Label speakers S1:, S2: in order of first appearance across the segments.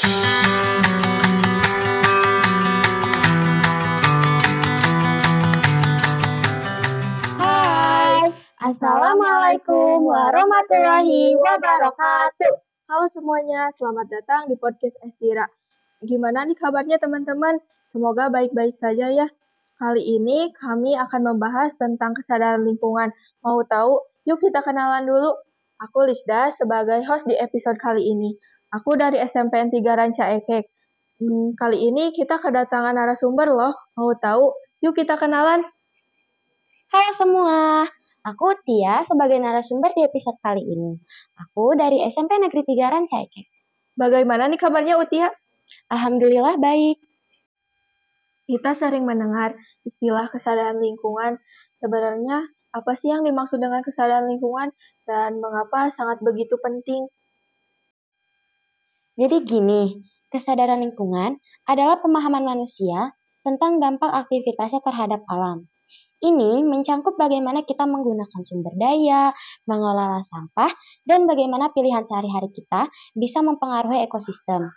S1: Hai, Assalamualaikum warahmatullahi wabarakatuh.
S2: Halo semuanya, selamat datang di podcast Estira. Gimana nih kabarnya teman-teman? Semoga baik-baik saja ya. Kali ini kami akan membahas tentang kesadaran lingkungan. Mau tahu? Yuk kita kenalan dulu. Aku Lisda sebagai host di episode kali ini. Aku dari SMPN 3 Ranca Ekek. Kali ini kita kedatangan narasumber loh. Mau tahu? Yuk kita kenalan.
S1: Halo semua, aku Tia sebagai narasumber di episode kali ini. Aku dari SMP Negeri 3 Ranca Ekek.
S2: Bagaimana nih kabarnya Utia?
S1: Alhamdulillah baik.
S2: Kita sering mendengar istilah kesadaran lingkungan. Sebenarnya apa sih yang dimaksud dengan kesadaran lingkungan dan mengapa sangat begitu penting?
S1: Jadi gini, kesadaran lingkungan adalah pemahaman manusia tentang dampak aktivitasnya terhadap alam. Ini mencangkup bagaimana kita menggunakan sumber daya, mengelola sampah, dan bagaimana pilihan sehari-hari kita bisa mempengaruhi ekosistem.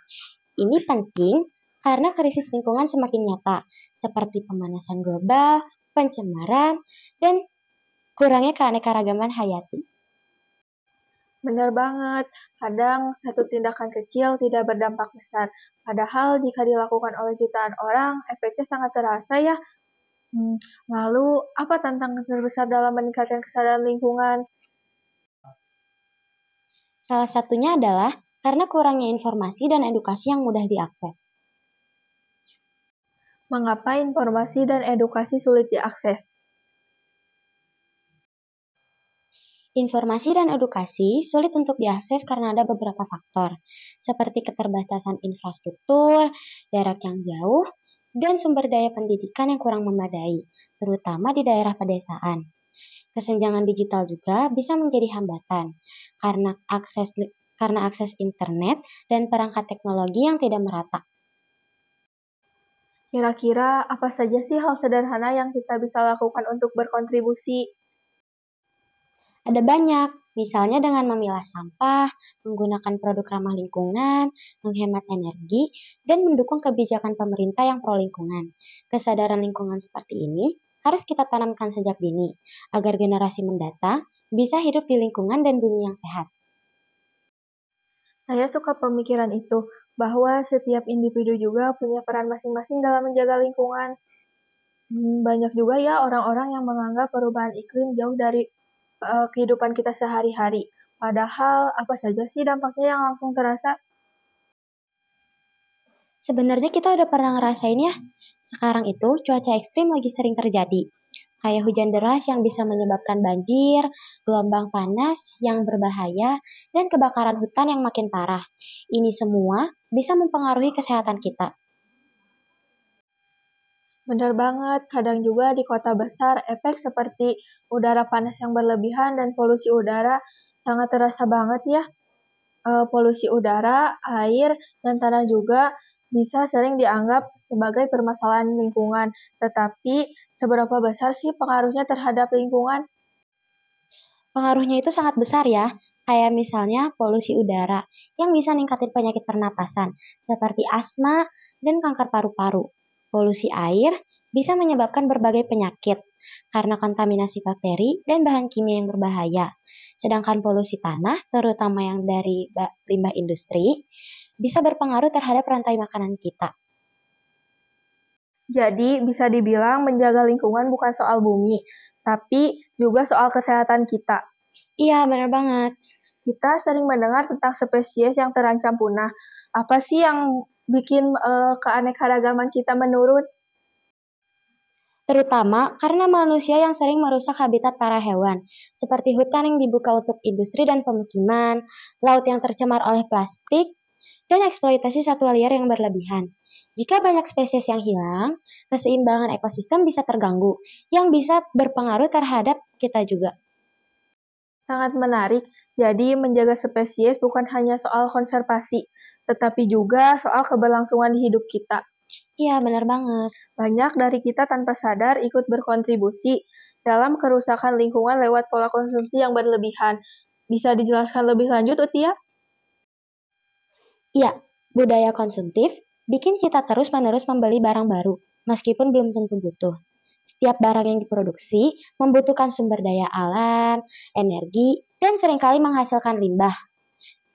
S1: Ini penting karena krisis lingkungan semakin nyata, seperti pemanasan global, pencemaran, dan kurangnya keanekaragaman hayati.
S2: Benar banget, kadang satu tindakan kecil tidak berdampak besar. Padahal jika dilakukan oleh jutaan orang, efeknya sangat terasa ya. Lalu, apa tantangan terbesar dalam meningkatkan kesadaran lingkungan?
S1: Salah satunya adalah karena kurangnya informasi dan edukasi yang mudah diakses.
S2: Mengapa informasi dan edukasi sulit diakses?
S1: Informasi dan edukasi sulit untuk diakses karena ada beberapa faktor, seperti keterbatasan infrastruktur, jarak yang jauh, dan sumber daya pendidikan yang kurang memadai, terutama di daerah pedesaan. Kesenjangan digital juga bisa menjadi hambatan karena akses internet dan perangkat teknologi yang tidak merata.
S2: Kira-kira apa saja sih hal sederhana yang kita bisa lakukan untuk berkontribusi?
S1: Ada banyak, misalnya dengan memilah sampah, menggunakan produk ramah lingkungan, menghemat energi, dan mendukung kebijakan pemerintah yang pro lingkungan. Kesadaran lingkungan seperti ini harus kita tanamkan sejak dini, agar generasi mendatang bisa hidup di lingkungan dan bumi yang sehat.
S2: Saya suka pemikiran itu, bahwa setiap individu juga punya peran masing-masing dalam menjaga lingkungan. Banyak juga ya orang-orang yang menganggap perubahan iklim jauh dari kehidupan kita sehari-hari. Padahal apa saja sih dampaknya yang langsung terasa?
S1: Sebenarnya kita udah pernah ngerasain ya. Sekarang itu cuaca ekstrim lagi sering terjadi. Kayak hujan deras yang bisa menyebabkan banjir, gelombang panas yang berbahaya, dan kebakaran hutan yang makin parah. Ini semua bisa mempengaruhi kesehatan kita.
S2: Benar banget, kadang juga di kota besar efek seperti udara panas yang berlebihan dan polusi udara sangat terasa banget ya. Polusi udara, air, dan tanah juga bisa sering dianggap sebagai permasalahan lingkungan. Tetapi, seberapa besar sih pengaruhnya terhadap lingkungan?
S1: Pengaruhnya itu sangat besar ya, kayak misalnya polusi udara yang bisa ningkatin penyakit pernapasan seperti asma dan kanker paru-paru. Polusi air bisa menyebabkan berbagai penyakit karena kontaminasi bakteri dan bahan kimia yang berbahaya. Sedangkan polusi tanah, terutama yang dari limbah industri, bisa berpengaruh terhadap rantai makanan kita.
S2: Jadi, bisa dibilang menjaga lingkungan bukan soal bumi, tapi juga soal kesehatan kita.
S1: Iya, benar banget.
S2: Kita sering mendengar tentang spesies yang terancam punah. Apa sih yang bikin keanekaragaman kita menurun?
S1: Terutama karena manusia yang sering merusak habitat para hewan, seperti hutan yang dibuka untuk industri dan pemukiman, laut yang tercemar oleh plastik, dan eksploitasi satwa liar yang berlebihan. Jika banyak spesies yang hilang, keseimbangan ekosistem bisa terganggu, yang bisa berpengaruh terhadap kita juga.
S2: Sangat menarik. Jadi, menjaga spesies bukan hanya soal konservasi, tetapi juga soal keberlangsungan hidup kita.
S1: Iya, benar banget.
S2: Banyak dari kita tanpa sadar ikut berkontribusi dalam kerusakan lingkungan lewat pola konsumsi yang berlebihan. Bisa dijelaskan lebih lanjut, Utia?
S1: Iya, Budaya konsumtif bikin kita terus-menerus membeli barang baru, meskipun belum tentu butuh. Setiap barang yang diproduksi membutuhkan sumber daya alam, energi, dan seringkali menghasilkan limbah.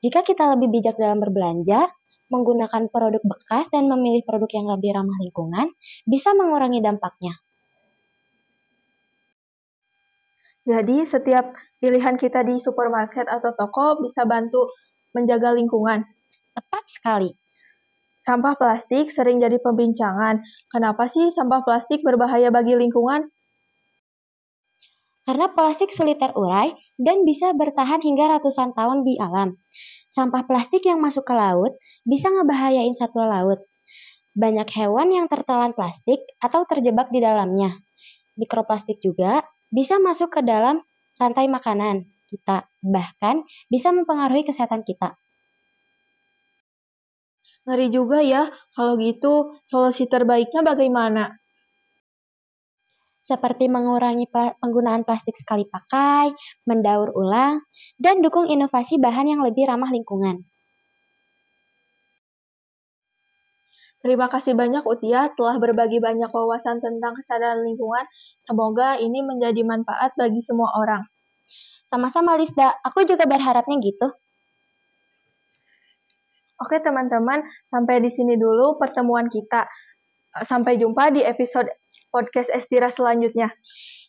S1: Jika kita lebih bijak dalam berbelanja, menggunakan produk bekas dan memilih produk yang lebih ramah lingkungan, bisa mengurangi dampaknya.
S2: Jadi, setiap pilihan kita di supermarket atau toko bisa bantu menjaga lingkungan.
S1: Tepat sekali.
S2: Sampah plastik sering jadi pembincangan. Kenapa sih sampah plastik berbahaya bagi lingkungan?
S1: Karena plastik sulit terurai dan bisa bertahan hingga ratusan tahun di alam. Sampah plastik yang masuk ke laut bisa ngebahayain satwa laut. Banyak hewan yang tertelan plastik atau terjebak di dalamnya. Mikroplastik juga bisa masuk ke dalam rantai makanan kita, bahkan bisa mempengaruhi kesehatan kita.
S2: Ngeri juga ya, kalau gitu solusi terbaiknya bagaimana?
S1: Seperti mengurangi penggunaan plastik sekali pakai, mendaur ulang, dan dukung inovasi bahan yang lebih ramah lingkungan.
S2: Terima kasih banyak Utia telah berbagi banyak wawasan tentang kesadaran lingkungan. Semoga ini menjadi manfaat bagi semua orang.
S1: Sama-sama Lisda, aku juga berharapnya gitu.
S2: Oke teman-teman, sampai di sini dulu pertemuan kita. Sampai jumpa di episode podcast Estira selanjutnya.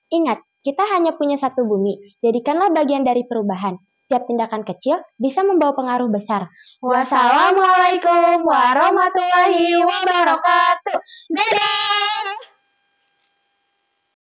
S1: Ingat, kita hanya punya satu bumi. Jadikanlah bagian dari perubahan. Setiap tindakan kecil bisa membawa pengaruh besar.
S2: Wassalamualaikum warahmatullahi wabarakatuh. Dadah!